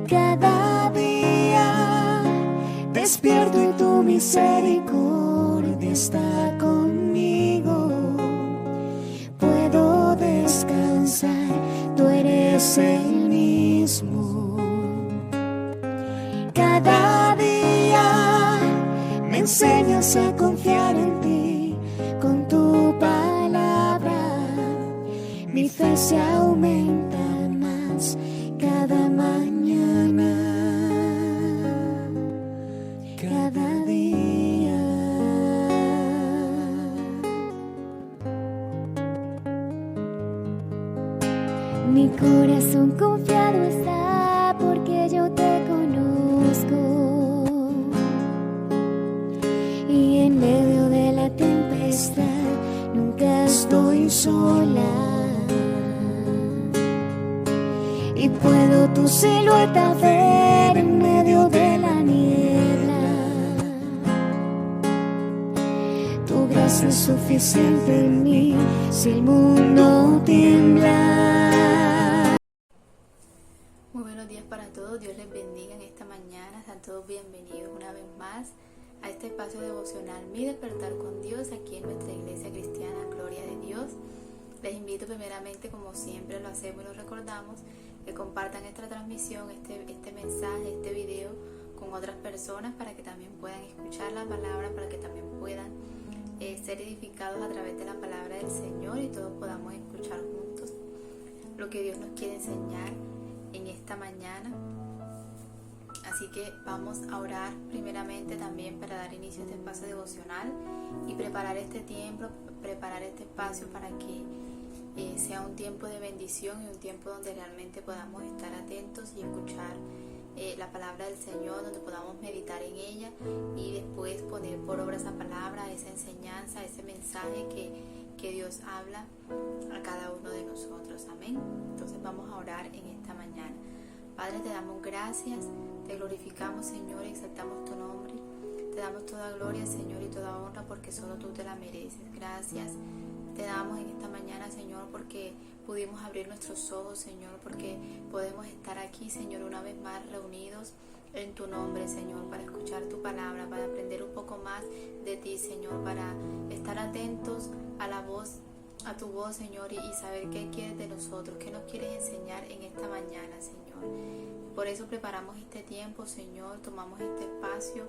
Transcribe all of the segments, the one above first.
Cada día despierto y tu misericordia está conmigo. Puedo descansar, tú eres el mismo. Cada día me enseñas a confiar en ti. Con tu palabra mi fe se aumenta más cada mañana, cada día. Mi corazón confiado está porque yo te conozco, y en medio de la tempestad nunca estoy sola. Y puedo tu silueta ver en medio de la niebla. Tu gracia es suficiente en mí si el mundo tiembla. Muy buenos días para todos, Dios les bendiga en esta mañana. Sean todos bienvenidos una vez más a este espacio devocional Mi Despertar con Dios, aquí en nuestra iglesia cristiana Gloria de Dios. Les invito primeramente, como siempre lo hacemos y lo recordamos, que compartan esta transmisión, este mensaje, este video con otras personas para que también puedan escuchar la palabra, para que también puedan ser edificados a través de la palabra del Señor y todos podamos escuchar juntos lo que Dios nos quiere enseñar en esta mañana. Así que vamos a orar primeramente también para dar inicio a este espacio devocional y preparar este tiempo, preparar este espacio para que sea un tiempo de bendición y un tiempo donde realmente podamos estar atentos y escuchar la palabra del Señor, donde podamos meditar en ella y después poner por obra esa palabra, esa enseñanza, ese mensaje que Dios habla a cada uno de nosotros. Amén. Entonces vamos a orar en esta mañana. Padre, te damos gracias, te glorificamos, Señor, y exaltamos tu nombre. Te damos toda gloria, Señor, y toda honra porque solo tú te la mereces. Gracias te damos en esta mañana, Señor, porque pudimos abrir nuestros ojos, Señor, porque podemos estar aquí, Señor, una vez más reunidos en tu nombre, Señor, para escuchar tu palabra, para aprender un poco más de ti, Señor, para estar atentos a la voz, a tu voz, Señor, y saber qué quieres de nosotros, qué nos quieres enseñar en esta mañana, Señor. Por eso preparamos este tiempo, Señor, tomamos este espacio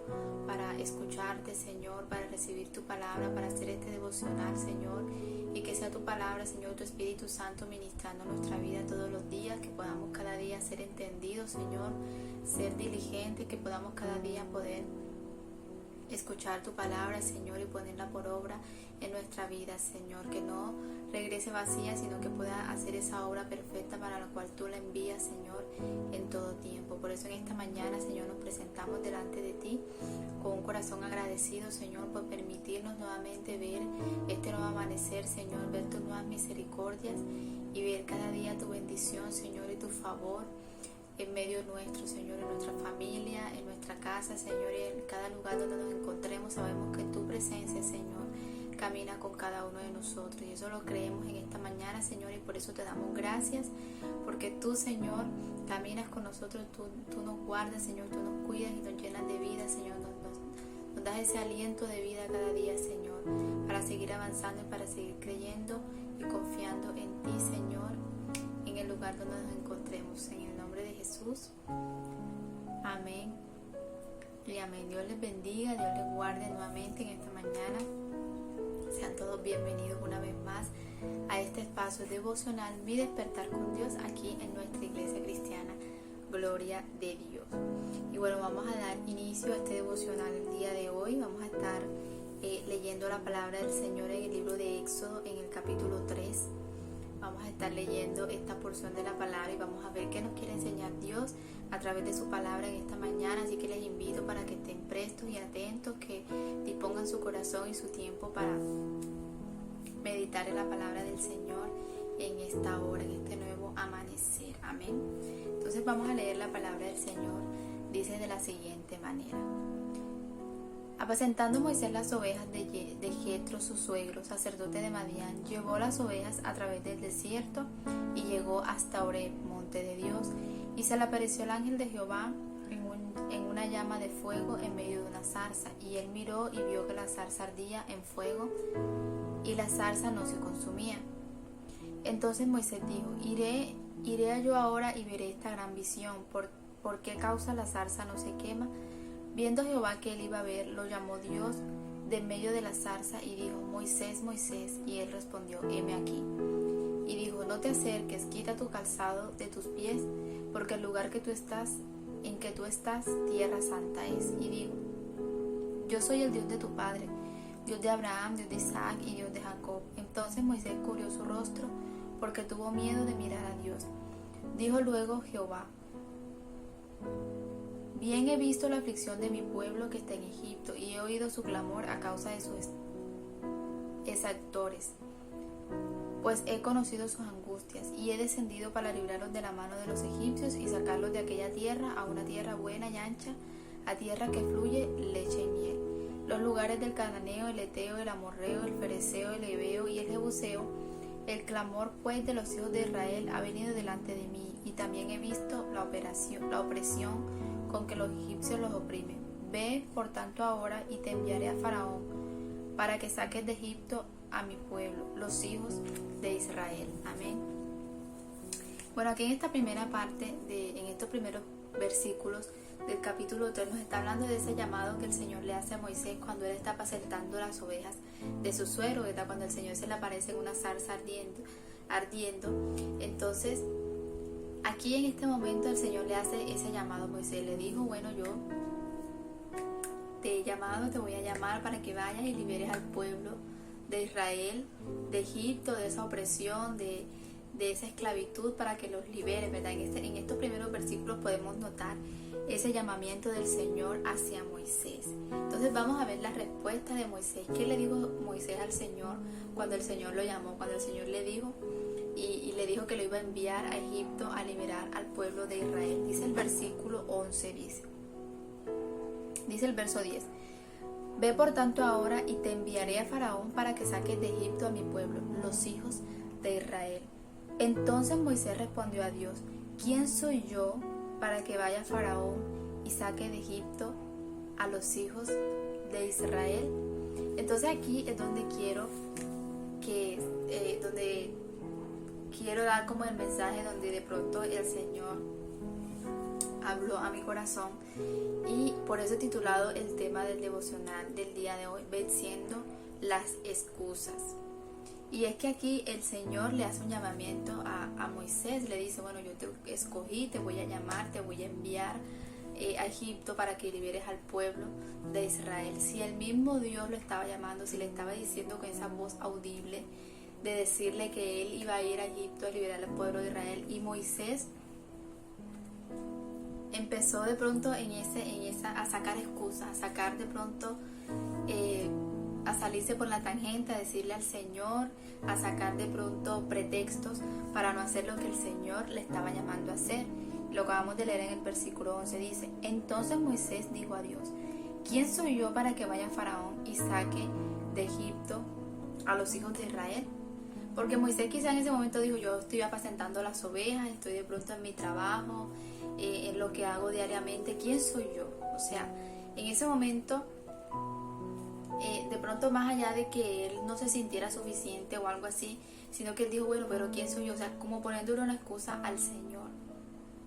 para escucharte, Señor, para recibir tu palabra, para hacer este devocional, Señor, y que sea tu palabra, Señor, tu Espíritu Santo ministrando nuestra vida todos los días, que podamos cada día ser entendidos, Señor, ser diligentes, que podamos cada día poder escuchar tu palabra, Señor, y ponerla por obra en nuestra vida, Señor, que no regrese vacía, sino que pueda hacer esa obra perfecta para la cual tú la envías, Señor, en todo tiempo. Por eso en esta mañana, Señor, nos presentamos delante de ti con un corazón agradecido, Señor, por permitirnos nuevamente ver este nuevo amanecer, Señor, ver tus nuevas misericordias y ver cada día tu bendición, Señor, y tu favor en medio nuestro, Señor, en nuestra familia, en nuestra casa, Señor, y en cada lugar donde nos encontremos. Sabemos que tu presencia, Señor, camina con cada uno de nosotros, y eso lo creemos en esta mañana, Señor, y por eso te damos gracias, porque tú, Señor, caminas con nosotros, tú nos guardas, Señor, tú nos cuidas y nos llenas de vida, Señor, nos das ese aliento de vida cada día, Señor, para seguir avanzando y para seguir creyendo y confiando en ti, Señor, en el lugar donde nos encontremos, en el nombre de Jesús. Amén y amén. Dios les bendiga, Dios les guarde nuevamente en esta mañana. Sean todos bienvenidos una vez más a este espacio devocional Mi Despertar con Dios, aquí en nuestra iglesia cristiana Gloria de Dios. Y bueno, vamos a dar inicio a este devocional el día de hoy. Vamos a estar leyendo la palabra del Señor en el libro de Éxodo, en el capítulo 3. Vamos a estar leyendo esta porción de la palabra y vamos a ver qué nos quiere enseñar Dios a través de su palabra en esta mañana. Así que les invito para que estén prestos y atentos, que dispongan su corazón y su tiempo para meditar en la palabra del Señor en esta hora, en este nuevo amanecer. Amén. Entonces vamos a leer la palabra del Señor. Dice de la siguiente manera: Apacentando Moisés las ovejas de Jetro, su suegro, sacerdote de Madián, llevó las ovejas a través del desierto y llegó hasta Horeb, monte de Dios, Y se le apareció el ángel de Jehová en una llama de fuego en medio de una zarza. Y él miró y vio que la zarza ardía en fuego y la zarza no se consumía. Entonces Moisés dijo, iré yo ahora y veré esta gran visión. ¿Por qué causa la zarza no se quema? Viendo Jehová que él iba a ver, lo llamó Dios de en medio de la zarza y dijo, Moisés, Moisés. Y él respondió, heme aquí. Y dijo, no te acerques, quita tu calzado de tus pies, porque el lugar en que tú estás, tierra santa es. Y dijo, yo soy el Dios de tu padre, Dios de Abraham, Dios de Isaac y Dios de Jacob. Entonces Moisés cubrió su rostro, porque tuvo miedo de mirar a Dios. Dijo luego Jehová, bien he visto la aflicción de mi pueblo que está en Egipto, y he oído su clamor a causa de sus exactores, pues he conocido sus angustias, y he descendido para librarlos de la mano de los egipcios y sacarlos de aquella tierra a una tierra buena y ancha, a tierra que fluye leche y miel. Los lugares del cananeo, el eteo, el amorreo, el fereceo, el heveo y el jebuseo. El clamor pues de los hijos de Israel ha venido delante de mí, y también he visto la opresión con que los egipcios los oprimen. Ve por tanto ahora y te enviaré a Faraón para que saques de Egipto a mi pueblo, los hijos de Israel. Amén. Bueno, aquí en esta primera parte, en estos primeros versículos del capítulo 3, nos está hablando de ese llamado que el Señor le hace a Moisés cuando él está apacentando las ovejas de su suegro, ¿verdad? Cuando el Señor se le aparece en una zarza ardiendo. Entonces, aquí en este momento el Señor le hace ese llamado a Moisés. Le dijo, bueno, yo te he llamado, te voy a llamar para que vayas y liberes al pueblo de Israel, de Egipto, de esa opresión, de esa esclavitud, para que los liberes, ¿verdad? En estos primeros versículos podemos notar ese llamamiento del Señor hacia Moisés. Entonces vamos a ver la respuesta de Moisés. ¿Qué le dijo Moisés al Señor cuando el Señor lo llamó? Cuando el Señor le dijo y le dijo que lo iba a enviar a Egipto a liberar al pueblo de Israel. Dice el versículo 11, dice el verso 10. Ve por tanto ahora y te enviaré a Faraón para que saques de Egipto a mi pueblo, los hijos de Israel. Entonces Moisés respondió a Dios, ¿quién soy yo para que vaya a Faraón y saque de Egipto a los hijos de Israel? Entonces aquí es donde quiero dar como el mensaje donde de pronto el Señor habló a mi corazón, y por eso he titulado el tema del devocional del día de hoy, venciendo las excusas. Y es que aquí el Señor le hace un llamamiento a Moisés, le dice, bueno, yo te escogí, te voy a llamar, te voy a enviar a Egipto para que liberes al pueblo de Israel. Si el mismo Dios lo estaba llamando, si le estaba diciendo con esa voz audible de decirle que él iba a ir a Egipto a liberar al pueblo de Israel, y Moisés empezó de pronto a sacar excusas, a sacar de pronto a salirse por la tangente, a decirle al Señor, a sacar de pronto pretextos para no hacer lo que el Señor le estaba llamando a hacer. Lo acabamos de leer en el versículo 11, dice, entonces Moisés dijo a Dios, ¿quién soy yo para que vaya Faraón y saque de Egipto a los hijos de Israel? Porque Moisés quizá en ese momento dijo, yo estoy apacentando las ovejas, estoy de pronto en mi trabajo, en lo que hago diariamente, ¿quién soy yo? O sea, en ese momento, de pronto más allá de que él no se sintiera suficiente o algo así, sino que él dijo, bueno, pero ¿quién soy yo? O sea, como poniéndole una excusa al Señor.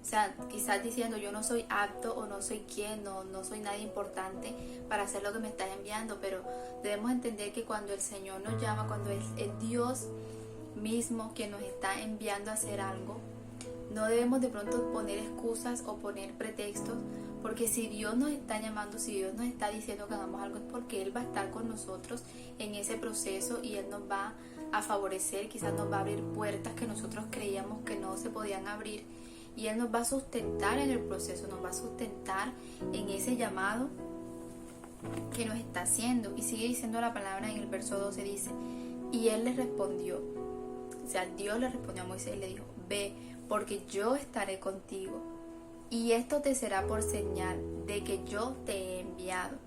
O sea, quizás diciendo, yo no soy apto o no soy quien, no soy nadie importante para hacer lo que me estás enviando, pero debemos entender que cuando el Señor nos llama, cuando es Dios mismo quien nos está enviando a hacer algo, no debemos de pronto poner excusas o poner pretextos, porque si Dios nos está llamando, si Dios nos está diciendo que hagamos algo, es porque Él va a estar con nosotros en ese proceso y Él nos va a favorecer, quizás nos va a abrir puertas que nosotros creíamos que no se podían abrir, y Él nos va a sustentar en el proceso, nos va a sustentar en ese llamado que nos está haciendo. Y sigue diciendo la palabra en el verso 12, dice, y Él le respondió, o sea, Dios le respondió a Moisés y le dijo, ve, porque yo estaré contigo, y esto te será por señal de que yo te he enviado.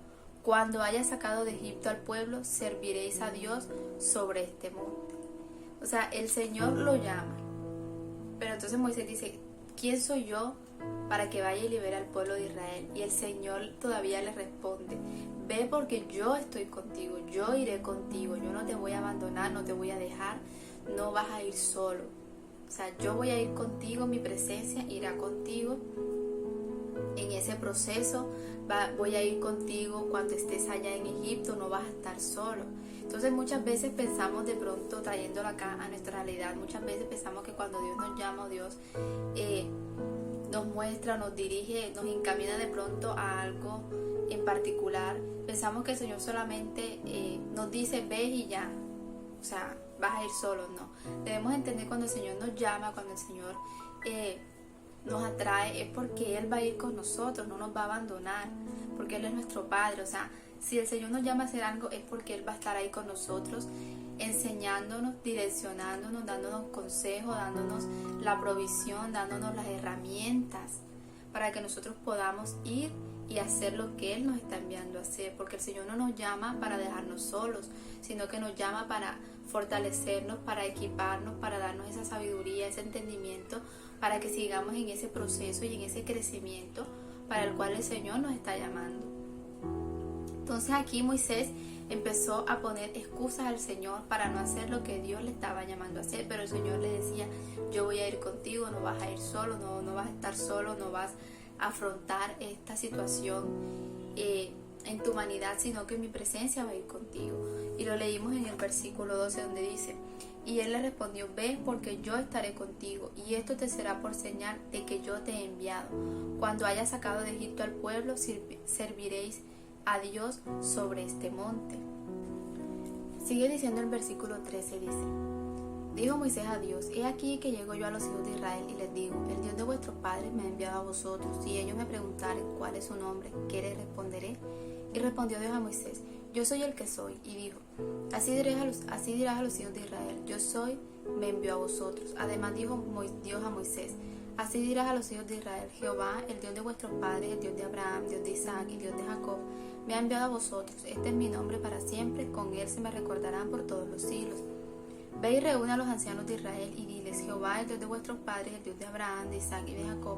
Cuando hayas sacado de Egipto al pueblo, serviréis a Dios sobre este monte. O sea, el Señor lo llama, pero entonces Moisés dice, ¿quién soy yo para que vaya y libere al pueblo de Israel? Y el Señor todavía le responde, ve porque yo estoy contigo, yo iré contigo, yo no te voy a abandonar, no te voy a dejar, no vas a ir solo. O sea, yo voy a ir contigo, mi presencia irá contigo en ese proceso, voy a ir contigo cuando estés allá en Egipto, no vas a estar solo. Entonces muchas veces pensamos de pronto, trayéndolo acá a nuestra realidad, muchas veces pensamos que cuando Dios nos llama o Dios nos muestra, nos dirige, nos encamina de pronto a algo en particular, pensamos que el Señor solamente nos dice ve y ya, o sea, vas a ir solo. No, debemos entender cuando el Señor nos llama, cuando el Señor nos atrae, es porque Él va a ir con nosotros, no nos va a abandonar, porque Él es nuestro Padre. O sea, si el Señor nos llama a hacer algo es porque Él va a estar ahí con nosotros, enseñándonos, direccionándonos, dándonos consejos, dándonos la provisión, dándonos las herramientas para que nosotros podamos ir y hacer lo que Él nos está enviando a hacer, porque el Señor no nos llama para dejarnos solos, sino que nos llama para fortalecernos, para equiparnos, para darnos esa sabiduría, ese entendimiento, para que sigamos en ese proceso y en ese crecimiento para el cual el Señor nos está llamando. Entonces aquí Moisés empezó a poner excusas al Señor para no hacer lo que Dios le estaba llamando a hacer, pero el Señor le decía, yo voy a ir contigo, no vas a ir solo, no vas a estar solo, no vas a afrontar esta situación en tu humanidad, sino que mi presencia va a ir contigo. Y lo leímos en el versículo 12 donde dice, y él le respondió, ve porque yo estaré contigo, y esto te será por señal de que yo te he enviado. Cuando hayas sacado de Egipto al pueblo, serviréis a Dios sobre este monte. Sigue diciendo el versículo 13, dice, dijo Moisés a Dios, he aquí que llego yo a los hijos de Israel y les digo, el Dios de vuestros padres me ha enviado a vosotros. Si ellos me preguntaren cuál es su nombre, ¿qué les responderé? Y respondió Dios a Moisés, yo soy el que soy. Y dijo, así dirás a los hijos de Israel, yo soy, me envió a vosotros. Además dijo Dios a Moisés, así dirás a los hijos de Israel, Jehová, el Dios de vuestros padres, el Dios de Abraham, Dios de Isaac y Dios de Jacob, me ha enviado a vosotros. Este es mi nombre para siempre, con él se me recordarán por todos los siglos. Ve y reúne a los ancianos de Israel y diles, Jehová, el Dios de vuestros padres, el Dios de Abraham, de Isaac y de Jacob,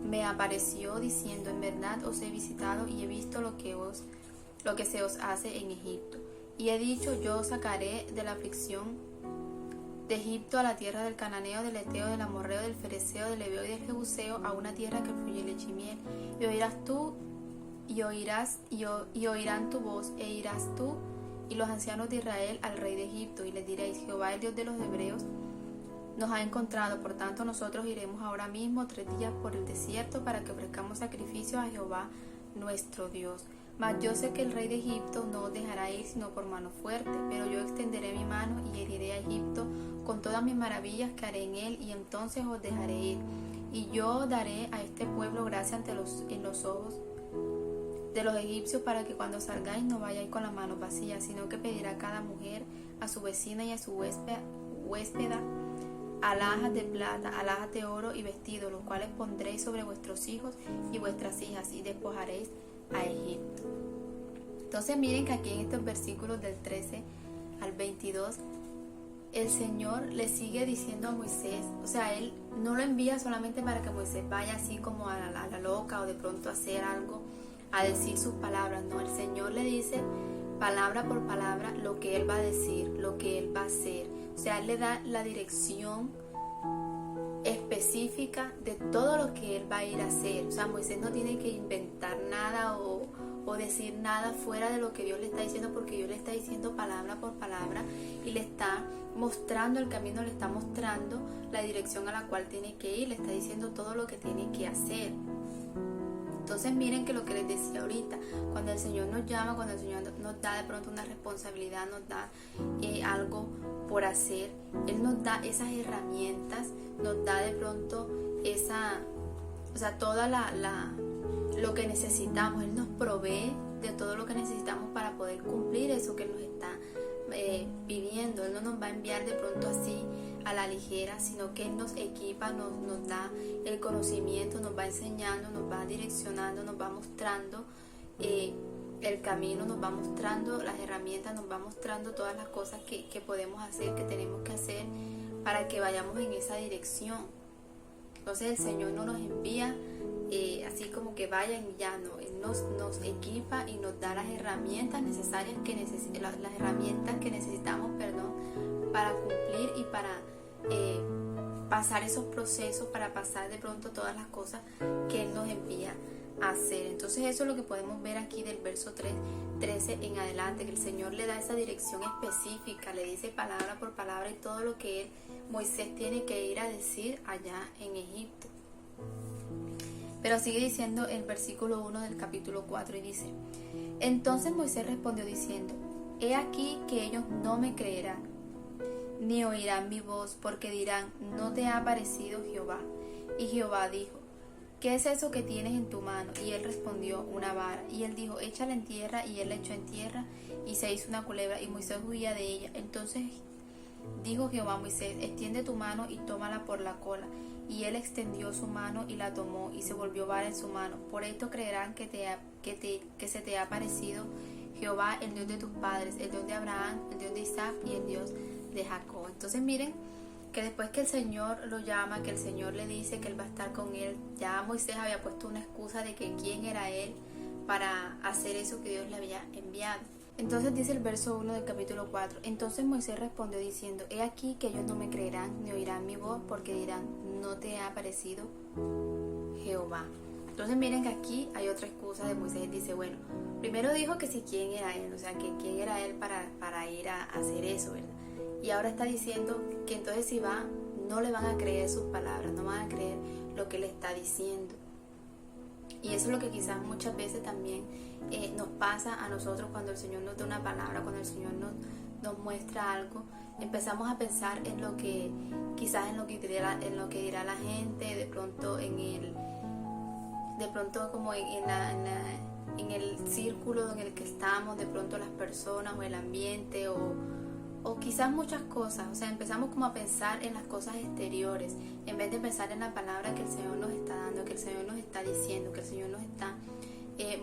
me apareció diciendo, en verdad os he visitado y he visto lo que se os hace en Egipto. Y he dicho, yo os sacaré de la aflicción de Egipto a la tierra del Cananeo, del Eteo, del Amorreo, del Fereceo, del Heveo y del Jebuseo, a una tierra que fluye leche y miel. Y oirás tú, y oirán tu voz, e irás tú y los ancianos de Israel al rey de Egipto, y les diréis, Jehová, el Dios de los hebreos, nos ha encontrado, por tanto nosotros iremos ahora mismo 3 días por el desierto para que ofrezcamos sacrificio a Jehová nuestro Dios. Mas yo sé que el rey de Egipto no os dejará ir sino por mano fuerte, pero yo extenderé mi mano y heriré a Egipto con todas mis maravillas que haré en él, y entonces os dejaré ir. Y yo daré a este pueblo gracia en los ojos de los egipcios, para que cuando salgáis no vayáis con las manos vacías, sino que pedirá cada mujer a su vecina y a su huéspeda alhajas de plata, alhajas de oro y vestidos, los cuales pondréis sobre vuestros hijos y vuestras hijas, y despojaréis a Egipto. Entonces miren que aquí en estos versículos del 13 al 22 el Señor le sigue diciendo a Moisés, o sea, Él no lo envía solamente para que Moisés vaya así como a la loca o de pronto a hacer algo, a decir sus palabras. No, el Señor le dice palabra por palabra lo que Él va a decir, lo que Él va a hacer. O sea, Él le da la dirección específica de todo lo que Él va a ir a hacer. O sea, Moisés no tiene que inventar nada o decir nada fuera de lo que Dios le está diciendo, porque Dios le está diciendo palabra por palabra y le está mostrando el camino, le está mostrando la dirección a la cual tiene que ir, le está diciendo todo lo que tiene que hacer. Entonces miren que lo que les decía ahorita, cuando el Señor nos llama, cuando el Señor nos da de pronto una responsabilidad, nos da algo por hacer, Él nos da esas herramientas, nos da de pronto toda lo que necesitamos. Él nos provee de todo lo que necesitamos para poder cumplir eso que Él nos está pidiendo. Él no nos va a enviar de pronto así a la ligera, sino que Él nos equipa, nos da el conocimiento, nos va enseñando, nos va direccionando, nos va mostrando el camino, nos va mostrando las herramientas, nos va mostrando todas las cosas que podemos hacer, que tenemos que hacer para que vayamos en esa dirección. Entonces el Señor no nos envía así como que vayan y ya no. Él nos equipa y nos da las herramientas necesarias las herramientas que necesitamos, para cumplir y para pasar esos procesos, para pasar de pronto todas las cosas que Él nos envía a hacer. Entonces eso es lo que podemos ver aquí del verso 13 en adelante, que el Señor le da esa dirección específica, le dice palabra por palabra y todo lo que Moisés tiene que ir a decir allá en Egipto. Pero sigue diciendo el versículo 1 del capítulo 4 y dice: entonces Moisés respondió diciendo: he aquí que ellos no me creerán, ni oirán mi voz, porque dirán: no te ha aparecido Jehová. Y Jehová dijo: ¿qué es eso que tienes en tu mano? Y él respondió: una vara. Y él dijo: échala en tierra. Y él la echó en tierra, y se hizo una culebra, y Moisés huía de ella. Entonces dijo Jehová a Moisés: extiende tu mano y tómala por la cola. Y él extendió su mano y la tomó, y se volvió vara en su mano. Por esto creerán que se te ha aparecido Jehová, el Dios de tus padres, el Dios de Abraham, el Dios de Isaac y el Dios de Jacob. Entonces miren que después que el Señor lo llama, que el Señor le dice que él va a estar con él, ya Moisés había puesto una excusa de que quién era él para hacer eso que Dios le había enviado. Entonces dice el verso 1 del capítulo 4: entonces Moisés respondió diciendo: he aquí que ellos no me creerán ni oirán mi voz, porque dirán: no te ha aparecido Jehová. Entonces miren que aquí hay otra excusa de Moisés. Dice, bueno, primero dijo que si quién era él, o sea, que quién era él para ir a hacer eso, ¿verdad? Y ahora está diciendo que entonces si va, no le van a creer sus palabras, no van a creer lo que le está diciendo. Y eso es lo que quizás muchas veces también nos pasa a nosotros cuando el Señor nos da una palabra, cuando el Señor nos muestra algo. Empezamos a pensar en lo que, quizás en lo que dirá la gente, de pronto como en el círculo en el que estamos, de pronto las personas o el ambiente o quizás muchas cosas. O sea, empezamos como a pensar en las cosas exteriores en vez de pensar en la palabra que el Señor nos está dando, que el Señor nos está diciendo, que el Señor nos está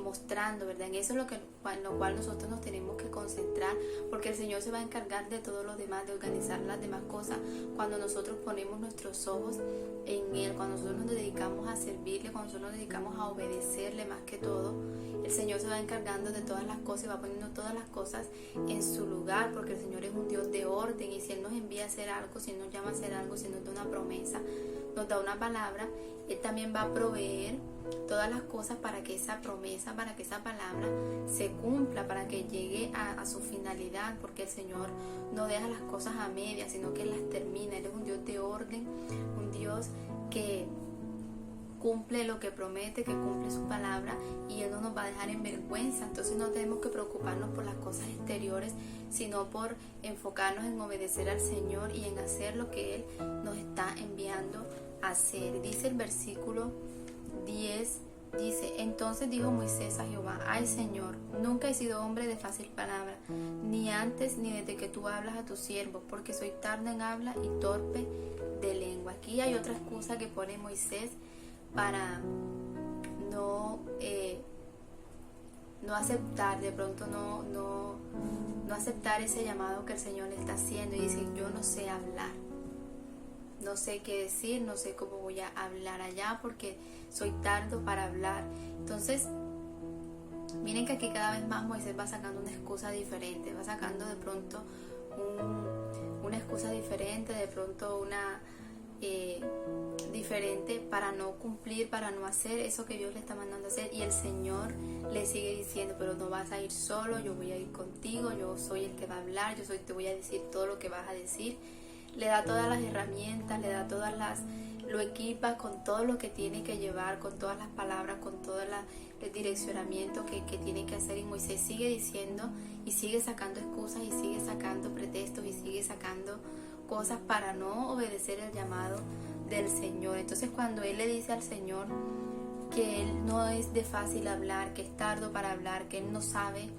mostrando, ¿verdad? En eso es en lo cual nosotros nos tenemos que concentrar, porque el Señor se va a encargar de todo lo demás, de organizar las demás cosas, cuando nosotros ponemos nuestros ojos en Él, cuando nosotros nos dedicamos a servirle, cuando nosotros nos dedicamos a obedecerle más que todo. El Señor se va encargando de todas las cosas y va poniendo todas las cosas en su lugar, porque el Señor es un Dios de orden, y si Él nos envía a hacer algo, si Él nos llama a hacer algo, si nos da una promesa, nos da una palabra, Él también va a proveer todas las cosas para que esa promesa, para que esa palabra se cumpla, para que llegue a su finalidad, porque el Señor no deja las cosas a medias, sino que las termina. Él es un Dios de orden, un Dios que cumple lo que promete, que cumple su palabra, y Él no nos va a dejar en vergüenza. Entonces no tenemos que preocuparnos por las cosas exteriores, sino por enfocarnos en obedecer al Señor y en hacer lo que Él nos está enviando a hacer. Dice el versículo 10, dice: entonces dijo Moisés a Jehová: ay Señor, nunca he sido hombre de fácil palabra, ni antes ni desde que tú hablas a tu siervo, porque soy tardo en habla y torpe de lengua. Aquí hay otra excusa que pone Moisés para no aceptar, de pronto no aceptar ese llamado que el Señor le está haciendo, y dice: yo no sé hablar, no sé qué decir, no sé cómo voy a hablar allá porque soy tardo para hablar. Entonces miren que aquí cada vez más Moisés va sacando una excusa diferente, va sacando de pronto una excusa diferente, de pronto una diferente para no cumplir, para no hacer eso que Dios le está mandando a hacer. Y el Señor le sigue diciendo: pero no vas a ir solo, yo voy a ir contigo, yo soy el que va a hablar, te voy a decir todo lo que vas a decir. Le da todas las herramientas, lo equipa con todo lo que tiene que llevar, con todas las palabras, con todo el direccionamiento que tiene que hacer. Y Moisés sigue diciendo y sigue sacando excusas y sigue sacando pretextos y sigue sacando cosas para no obedecer el llamado del Señor. Entonces cuando él le dice al Señor que él no es de fácil hablar, que es tardo para hablar, que él no sabe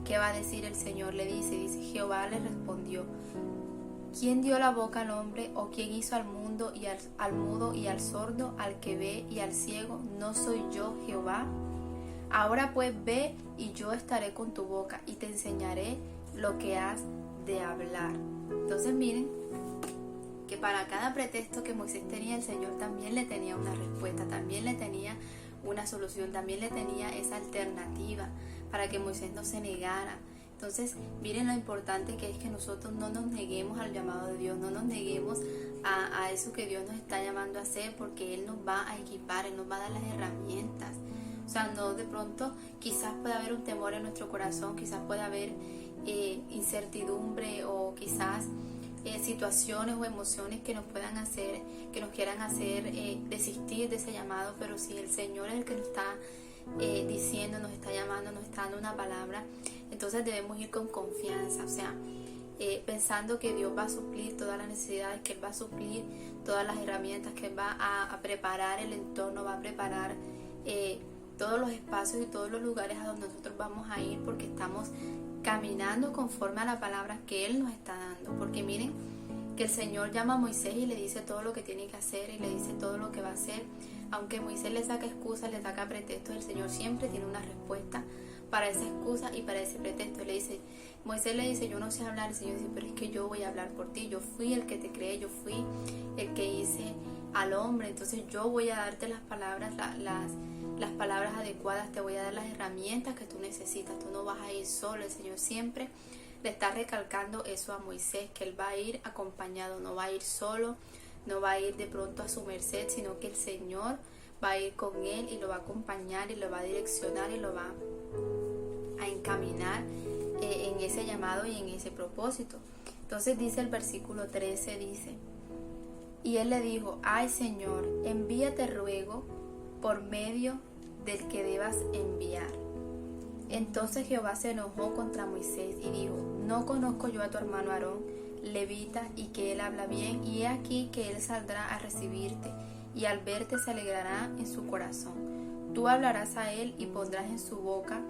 qué va a decir, el Señor le dice: Jehová le respondió: ¿quién dio la boca al hombre, o quién hizo al mundo y al mudo y al sordo, al que ve y al ciego? ¿No soy yo Jehová? Ahora pues ve, y yo estaré con tu boca y te enseñaré lo que has de hablar. Entonces miren que para cada pretexto que Moisés tenía, el Señor también le tenía una respuesta, también le tenía una solución, también le tenía esa alternativa para que Moisés no se negara. Entonces, miren lo importante que es que nosotros no nos neguemos al llamado de Dios, no nos neguemos a eso que Dios nos está llamando a hacer, porque Él nos va a equipar, Él nos va a dar las herramientas. O sea, no de pronto, quizás pueda haber un temor en nuestro corazón, quizás pueda haber incertidumbre o quizás situaciones o emociones que nos puedan hacer, que nos quieran hacer desistir de ese llamado, pero si el Señor es el que nos está diciendo, nos está llamando, nos está dando una palabra, entonces debemos ir con confianza, o sea, pensando que Dios va a suplir todas las necesidades, que Él va a suplir todas las herramientas, que Él va a preparar el entorno, va a preparar todos los espacios y todos los lugares a donde nosotros vamos a ir, porque estamos caminando conforme a la palabra que Él nos está dando. Porque miren que el Señor llama a Moisés y le dice todo lo que tiene que hacer y le dice todo lo que va a hacer. Aunque Moisés le saca excusas, le saca pretextos, el Señor siempre tiene una respuesta para esa excusa y para ese pretexto. Moisés le dice, yo no sé hablar. El Señor dice, pero es que yo voy a hablar por ti, yo fui el que te creé, yo fui el que hice al hombre, entonces yo voy a darte las palabras, las palabras adecuadas, te voy a dar las herramientas que tú necesitas, tú no vas a ir solo. El Señor siempre le está recalcando eso a Moisés, que él va a ir acompañado, no va a ir solo, no va a ir de pronto a su merced, sino que el Señor va a ir con él y lo va a acompañar y lo va a direccionar y lo va a encaminar en ese llamado y en ese propósito. Entonces dice el versículo 13, dice, y él le dijo, ay Señor, envíate ruego por medio del que debas enviar. Entonces Jehová se enojó contra Moisés y dijo, no conozco yo a tu hermano Aarón, levita, y que él habla bien, y he aquí que él saldrá a recibirte, y al verte se alegrará en su corazón. Tú hablarás a él y pondrás en su boca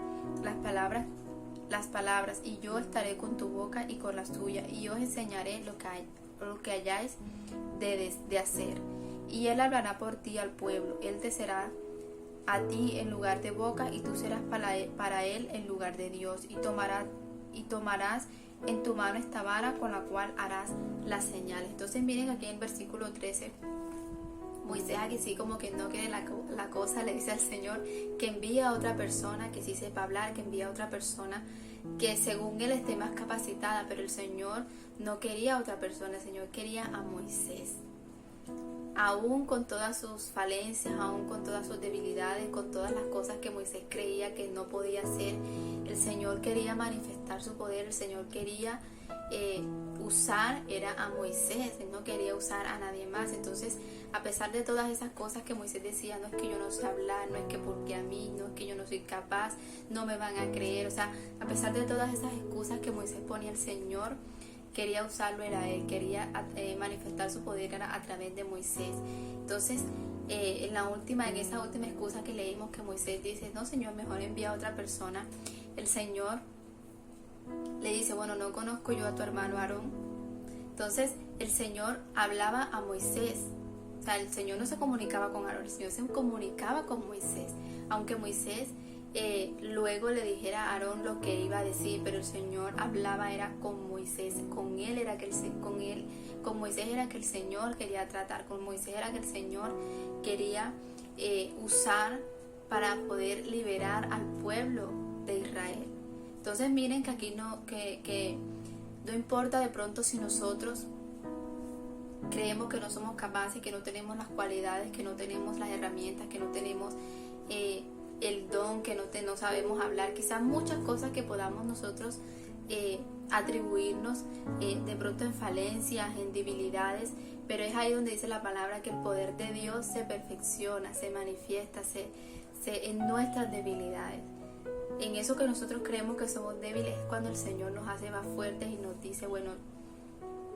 las palabras, y yo estaré con tu boca y con la suya, y os enseñaré lo que hayáis de hacer. Y él hablará por ti al pueblo, él te será a ti en lugar de boca, y tú serás para él en lugar de Dios, y tomarás en tu mano esta vara con la cual harás las señales. Entonces miren aquí en el versículo 13, Moisés aquí sí como que no quede la cosa, le dice al Señor que envíe a otra persona que sí sepa hablar, que envíe a otra persona que según él esté más capacitada, pero el Señor no quería a otra persona, el Señor quería a Moisés. Aún con todas sus falencias, aún con todas sus debilidades, con todas las cosas que Moisés creía que no podía hacer, el Señor quería manifestar su poder, el Señor quería usar, era a Moisés, Él no quería usar a nadie más. Entonces, a pesar de todas esas cosas que Moisés decía, no es que yo no sé hablar, no es que porque a mí, no es que yo no soy capaz, no me van a creer, o sea, a pesar de todas esas excusas que Moisés ponía, el Señor quería usarlo, era él, quería manifestar su poder era a través de Moisés. Entonces, en esa última excusa que leímos, que Moisés dice, no Señor, mejor envía a otra persona, el Señor le dice, bueno, no conozco yo a tu hermano Aarón. Entonces el Señor hablaba a Moisés, o sea, el Señor no se comunicaba con Aarón, el Señor se comunicaba con Moisés, aunque Moisés luego le dijera a Aarón lo que iba a decir, pero el Señor hablaba era con Moisés, con Moisés era que el Señor quería tratar, con Moisés era que el Señor quería usar para poder liberar al pueblo de Israel. Entonces miren que aquí no importa de pronto si nosotros creemos que no somos capaces, que no tenemos las cualidades, que no tenemos las herramientas, que no tenemos el don, que no sabemos hablar, quizás muchas cosas que podamos nosotros atribuirnos de pronto en falencias, en debilidades, pero es ahí donde dice la palabra que el poder de Dios se perfecciona, se manifiesta en nuestras debilidades. En eso que nosotros creemos que somos débiles es cuando el Señor nos hace más fuertes y nos dice, bueno,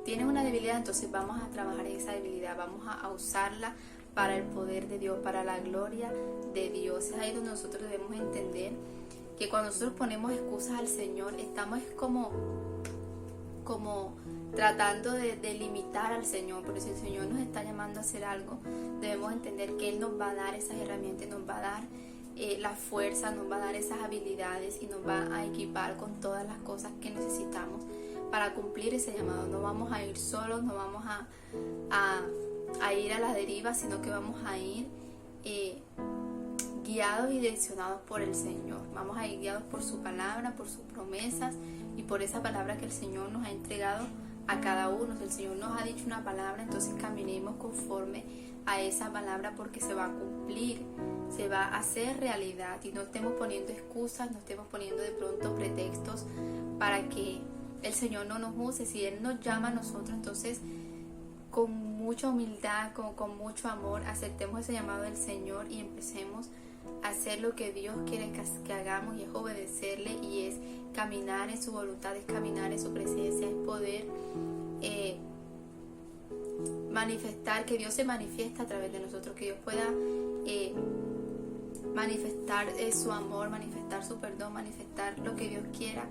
tienes una debilidad, entonces vamos a trabajar en esa debilidad, vamos a usarla para el poder de Dios, para la gloria de Dios. Es ahí donde nosotros debemos entender que cuando nosotros ponemos excusas al Señor, estamos como tratando de limitar al Señor, pero si el Señor nos está llamando a hacer algo, debemos entender que Él nos va a dar esas herramientas, nos va a dar la fuerza, nos va a dar esas habilidades y nos va a equipar con todas las cosas que necesitamos para cumplir ese llamado. No vamos a ir solos, no vamos a ir a la deriva, sino que vamos a ir guiados y direccionados por el Señor. Vamos a ir guiados por su palabra, por sus promesas y por esa palabra que el Señor nos ha entregado a cada uno. Si el Señor nos ha dicho una palabra, entonces caminemos conforme a esa palabra, porque se va a cumplir, se va a hacer realidad, y no estemos poniendo excusas, no estemos poniendo de pronto pretextos para que el Señor no nos use. Si Él nos llama a nosotros, entonces con mucha humildad, con mucho amor, aceptemos ese llamado del Señor y empecemos a hacer lo que Dios quiere que hagamos, y es obedecerle, y es caminar en su voluntad, es caminar en su presencia, es poder manifestar, que Dios se manifiesta a través de nosotros, que Dios pueda manifestar su amor, manifestar su perdón, manifestar lo que Dios quiera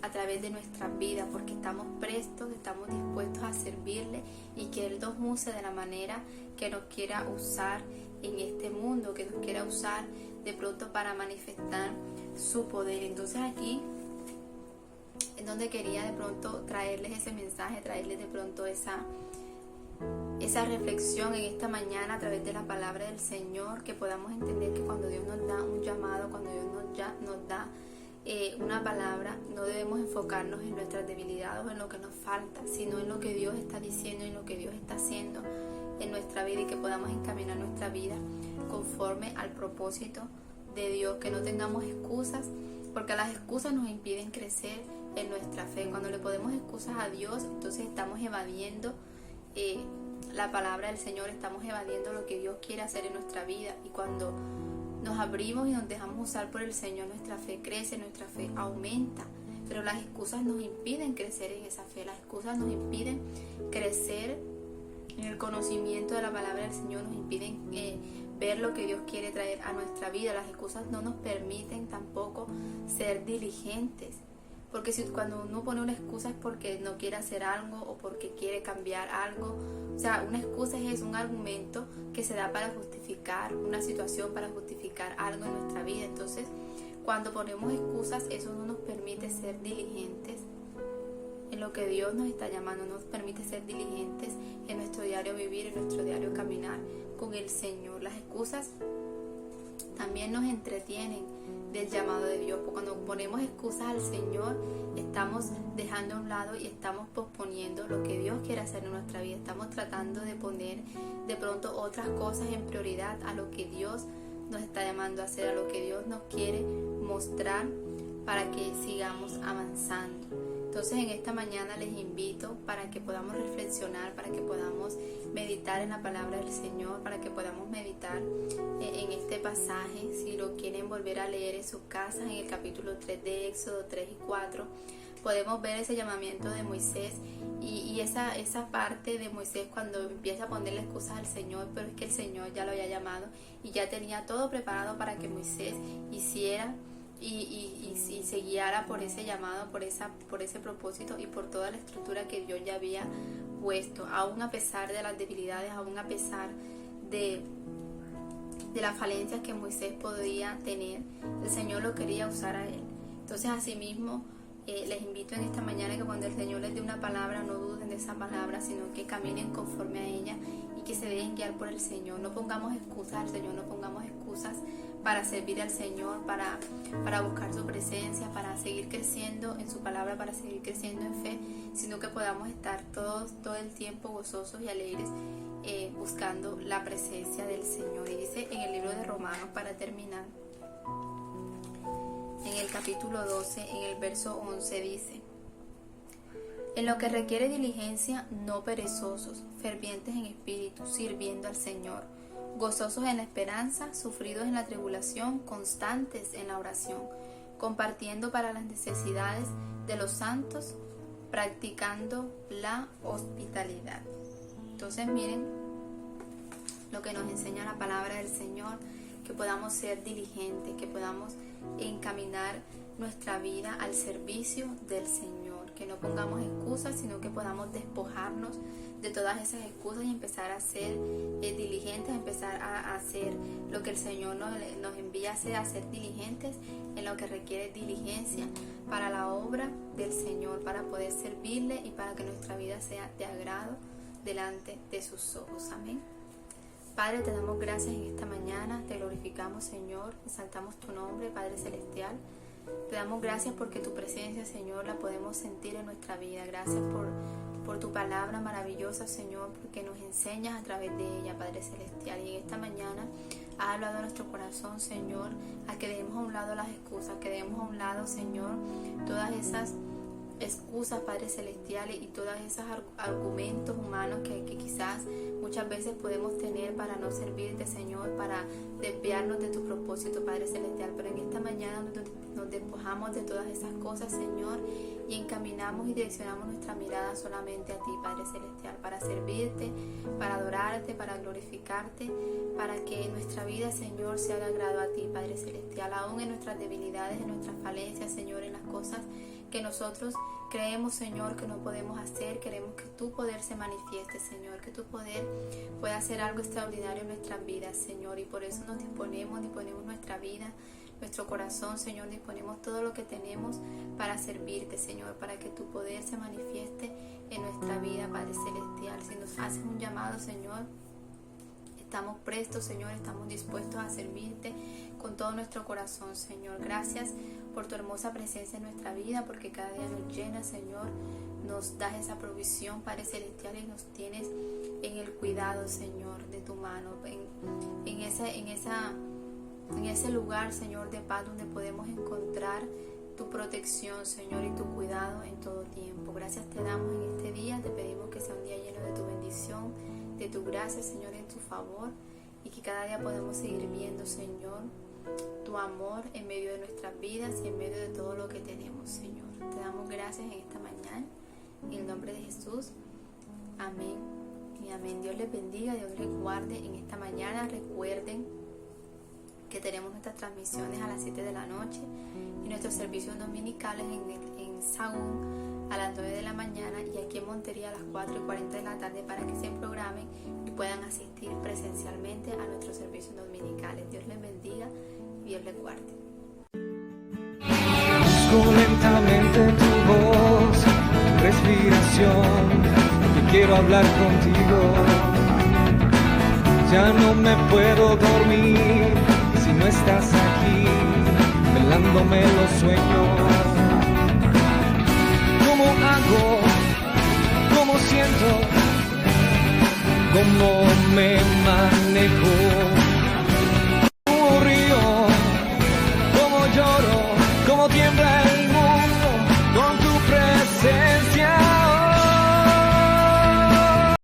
a través de nuestras vidas, porque estamos prestos, estamos dispuestos a servirle, y que Él nos use de la manera que nos quiera usar en este mundo, que nos quiera usar de pronto para manifestar su poder. Entonces aquí es donde quería de pronto traerles ese mensaje, traerles de pronto esa reflexión en esta mañana a través de la palabra del Señor, que podamos entender que cuando Dios nos da un llamado, cuando Dios nos da una palabra, no debemos enfocarnos en nuestras debilidades o en lo que nos falta, sino en lo que Dios está diciendo y en lo que Dios está haciendo en nuestra vida, y que podamos encaminar nuestra vida conforme al propósito de Dios, que no tengamos excusas, porque las excusas nos impiden crecer en nuestra fe. Cuando le ponemos excusas a Dios, entonces estamos evadiendo la palabra del Señor, estamos evadiendo lo que Dios quiere hacer en nuestra vida. Y cuando nos abrimos y nos dejamos usar por el Señor, nuestra fe crece, nuestra fe aumenta. Pero las excusas nos impiden crecer en esa fe, las excusas nos impiden crecer en el conocimiento de la palabra del Señor, nos impiden ver lo que Dios quiere traer a nuestra vida. Las excusas no nos permiten tampoco ser diligentes, porque si cuando uno pone una excusa es porque no quiere hacer algo o porque quiere cambiar algo. O sea, una excusa es un argumento que se da para justificar una situación, para justificar algo en nuestra vida. Entonces, cuando ponemos excusas, eso no nos permite ser diligentes en lo que Dios nos está llamando, no nos permite ser diligentes en nuestro diario vivir, en nuestro diario caminar con el Señor. Las excusas también nos entretienen del llamado de Dios, porque cuando ponemos excusas al Señor, estamos dejando a un lado y estamos posponiendo lo que Dios quiere hacer en nuestra vida. Estamos tratando de poner de pronto otras cosas en prioridad a lo que Dios nos está llamando a hacer, a lo que Dios nos quiere mostrar para que sigamos avanzando. Entonces en esta mañana les invito para que podamos reflexionar, para que podamos meditar en la palabra del Señor, para que podamos meditar en este pasaje. Si lo quieren volver a leer en sus casas, en el capítulo 3 de Éxodo 3 y 4, podemos ver ese llamamiento de Moisés y esa parte de Moisés cuando empieza a ponerle excusas al Señor, pero es que el Señor ya lo había llamado y ya tenía todo preparado para que Moisés hiciera y se guiara por ese llamado, por ese propósito y por toda la estructura que Dios ya había puesto. Aún a pesar de las debilidades, aún a pesar de las falencias que Moisés podía tener, el Señor lo quería usar a él. Entonces, asimismo, les invito en esta mañana que cuando el Señor les dé una palabra, no duden de esa palabra, sino que caminen conforme a ella y que se dejen guiar por el Señor. No pongamos excusas al Señor, no pongamos excusas para servir al Señor, para buscar su presencia, para seguir creciendo en su palabra, para seguir creciendo en fe, sino que podamos estar todo el tiempo gozosos y alegres buscando la presencia del Señor. Y dice en el libro de Romanos, para terminar, en el capítulo 12, en el verso 11 dice: en lo que requiere diligencia, no perezosos, fervientes en espíritu, sirviendo al Señor, gozosos en la esperanza, sufridos en la tribulación, constantes en la oración, compartiendo para las necesidades de los santos, practicando la hospitalidad. Entonces miren lo que nos enseña la palabra del Señor, que podamos ser diligentes, que podamos encaminar nuestra vida al servicio del Señor, que no pongamos excusas, sino que podamos despojarnos de todas esas excusas y empezar a ser diligentes, empezar a hacer lo que el Señor nos envía a ser diligentes en lo que requiere diligencia para la obra del Señor, para poder servirle y para que nuestra vida sea de agrado delante de sus ojos. Amén. Padre, te damos gracias en esta mañana, te glorificamos, Señor, exaltamos tu nombre, Padre Celestial. Te damos gracias porque tu presencia, Señor, la podemos sentir en nuestra vida. Gracias por tu palabra maravillosa, Señor, porque nos enseñas a través de ella, Padre Celestial. Y en esta mañana has hablado a nuestro corazón, Señor, a que dejemos a un lado las excusas, que dejemos a un lado, Señor, todas esas excusas, Padre Celestial, y todos esos argumentos humanos que quizás muchas veces podemos tener para no servirte, Señor, para desviarnos de tu propósito, Padre Celestial. Pero en esta mañana nos despojamos de todas esas cosas, Señor, y encaminamos y direccionamos nuestra mirada solamente a ti, Padre Celestial, para servirte, para adorarte, para glorificarte, para que nuestra vida, Señor, sea de agrado a ti, Padre Celestial, aún en nuestras debilidades, en nuestras falencias, Señor, en las cosas que nosotros creemos, Señor, que no podemos hacer. Queremos que tu poder se manifieste, Señor, que tu poder pueda hacer algo extraordinario en nuestras vidas, Señor, y por eso nos disponemos nuestra vida, nuestro corazón, Señor, disponemos todo lo que tenemos para servirte, Señor, para que tu poder se manifieste en nuestra vida, Padre Celestial. Si nos haces un llamado, Señor, estamos prestos, Señor, estamos dispuestos a servirte con todo nuestro corazón, Señor. Gracias por tu hermosa presencia en nuestra vida, porque cada día nos llenas, Señor, nos das esa provisión, Padre Celestial, y nos tienes en el cuidado, Señor, de tu mano, en ese lugar, Señor, de paz, donde podemos encontrar tu protección, Señor, y tu cuidado en todo tiempo. Gracias te damos en este día, te pedimos que sea un día lleno de tu bendición, de tu gracia, Señor, en tu favor, y que cada día podamos seguir viendo, Señor, tu amor en medio de nuestras vidas y en medio de todo lo que tenemos, Señor. Te damos gracias en esta mañana, en el nombre de Jesús. Amén y amén. Dios les bendiga, Dios les guarde en esta mañana. Recuerden que tenemos nuestras transmisiones a las 7 de la noche y nuestros servicios dominicales en Sahagún a las 9 de la mañana y aquí en Montería a las 4:40 de la tarde, para que se programen y puedan asistir presencialmente a nuestros servicios dominicales. Dios les bendiga y Dios les guarde. Busco lentamente tu voz, respiración, y quiero hablar contigo. Ya no me puedo dormir si no estás aquí, velándome los sueños. ¿Cómo hago? ¿Cómo siento? ¿Cómo me manejo?